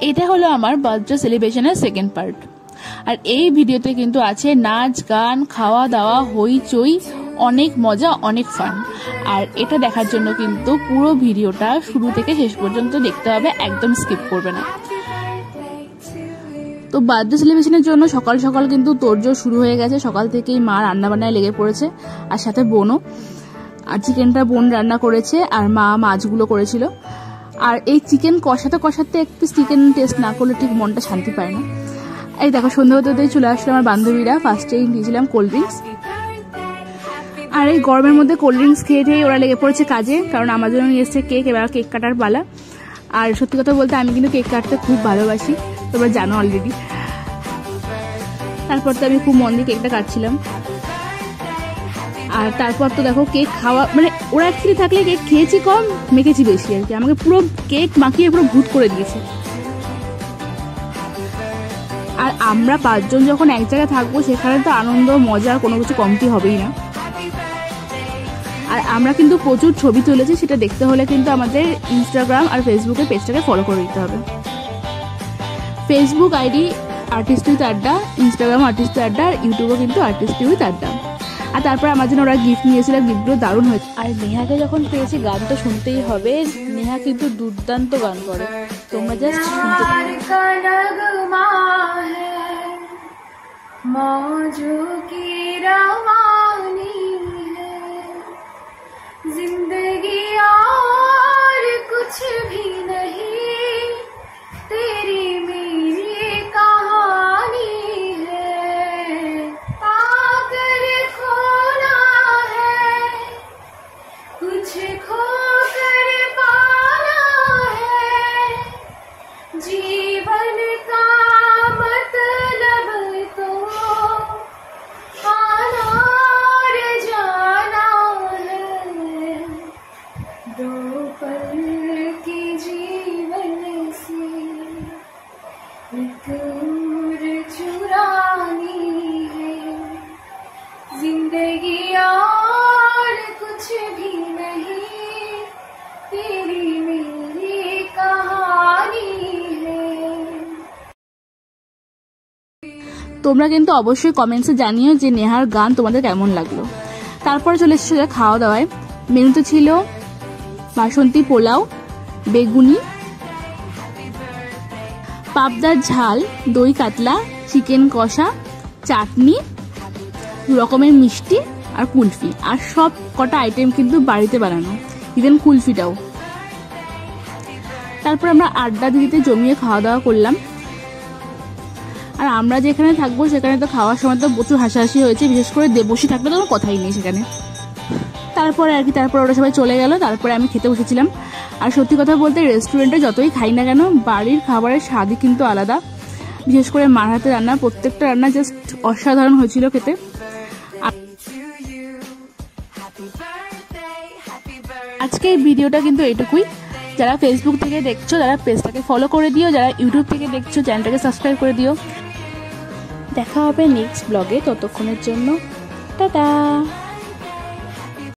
এটা হলো আমার বার্থডে সেলিব্রেশনের সেকেন্ড পার্ট। আর এই ভিডিওতে কিন্তু আছে নাচ গান, খাওয়া দাওয়া, হইচই, অনেক মজা, অনেক ফান। আর এটা দেখার জন্য কিন্তু পুরো ভিডিওটা শুরু থেকে শেষ পর্যন্ত দেখতে হবে, একদম স্কিপ করবে না। তো বার্থডে সেলিব্রেশনের জন্য সকাল সকাল কিন্তু তোড়জোড় শুরু হয়ে গেছে। সকাল থেকেই মা রান্না বান্নায় লেগে পড়েছে, আর সাথে বোনও। আর চিকেনটা বোন রান্না করেছে, আর মা মাছগুলো করেছিল। আর এই চিকেন কষাতে কষাতে একটু চিকেন টেস্ট না করলে ঠিক মনটা শান্তি পায় না। এই দেখো সন্ধ্যা হতে চলে আসলো আমার বান্ধবীরা। ফার্স্টেই দিয়েছিলাম কোল্ড ড্রিঙ্কস। আর এই গরমের মধ্যে কোল্ড ড্রিঙ্কস খেয়ে ওরা লেগে পড়েছে কাজে, কারণ আমার জন্য নিয়ে এসছে কেক। এবার কেক কাটার পালা। আর সত্যি কথা বলতে আমি কিন্তু কেক কাটতে খুব ভালোবাসি, তোমরা জানো অলরেডি। তারপর তো আমি খুব মন দিয়ে কেকটা কাটছিলাম। আর তারপর তো দেখো কেক খাওয়া, মানে ওরা অ্যাকচুয়ালি থাকলে কেক খেয়েছি কম, মেখেছি বেশি আর কি। আমাকে পুরো কেক মাখিয়ে পুরো ভূত করে দিয়েছে। আর আমরা 5 জন যখন এক জায়গায় থাকবো সেখানে তো আনন্দ মজা কোনো কিছু কমতি হবেই না। আর আমরা কিন্তু প্রচুর ছবি তুলেছি, সেটা দেখতে হলে কিন্তু আমাদের ইনস্টাগ্রাম আর ফেসবুকে পেজটাকে ফলো করে দিতে হবে। ফেসবুক আইডি আর্টিস্ট উইথ আড্ডা, ইনস্টাগ্রাম আর্টিস্ট উইথ আড্ডা, আর ইউটিউবও কিন্তু আর্টিস্ট উইথ আড্ডা। আর তারপর আমার জন্য ওরা গিফট নিয়েছিল, গিফটগুলো দারুণ হয়েছে। আর নেহাকে যখন পেয়েছি গান তো শুনতেই হবে, নেহা কিন্তু দুর্দান্ত গান করে, তোমরা জাস্ট শুনতে जिंदगी और कुछ भी नहीं, तेरी मेरी कहानी है, पाकर खोना है, कुछ खो कर पाना है, जीवन का मतलब तो आना और जाना है, दो पल की जीवन से एक उम्र चुरानी है, जिंदगी और कुछ भी नहीं, तेरी मेरी कहानी है। তোমরা কিন্তু অবশ্যই কমেন্টসে জানিও যে নেহার গান তোমাদের কেমন লাগলো। তারপর চলে এসেছে খাওয়া দাওয়ায়। মেনুতে ছিল বাসন্তী পোলাও, বেগুনি, পাবদার ঝাল, দই কাতলা, চিকেন কষা, চাটনি, রকমের মিষ্টি আর কুলফি। আর সব কটা আইটেম কিন্তু বাড়িতে বানানো, ইভেন কুলফিটাও। তারপর আমরা আড্ডা দিতে জমিয়ে খাওয়া দাওয়া করলাম। আর আমরা যেখানে থাকবো সেখানে তো খাওয়ার সময় তো প্রচুর হাসাহাসি হয়েছে, বিশেষ করে দেবসী থাকলে তো কোনো কথাই নেই সেখানে। তারপরে আর কি, তারপর ওরা সবাই চলে গেল। তারপরে আমি খেতে বসেছিলাম। আর সত্যি কথা বলতে রেস্টুরেন্টে যতই খাই না কেন, বাড়ির খাবারের স্বাদই কিন্তু আলাদা। বিশেষ করে মার হাতে রান্না, প্রত্যেকটা রান্না জাস্ট অসাধারণ হয়েছিল খেতে। আজকে এই ভিডিওটা কিন্তু এইটুকুই। যারা ফেসবুক থেকে দেখছো তারা পেজটাকে ফলো করে দিও, যারা ইউটিউব থেকে দেখছো চ্যানেলটাকে সাবস্ক্রাইব করে দিও। দেখা হবে নেক্সট ব্লগে, ততক্ষণের জন্য টাটা।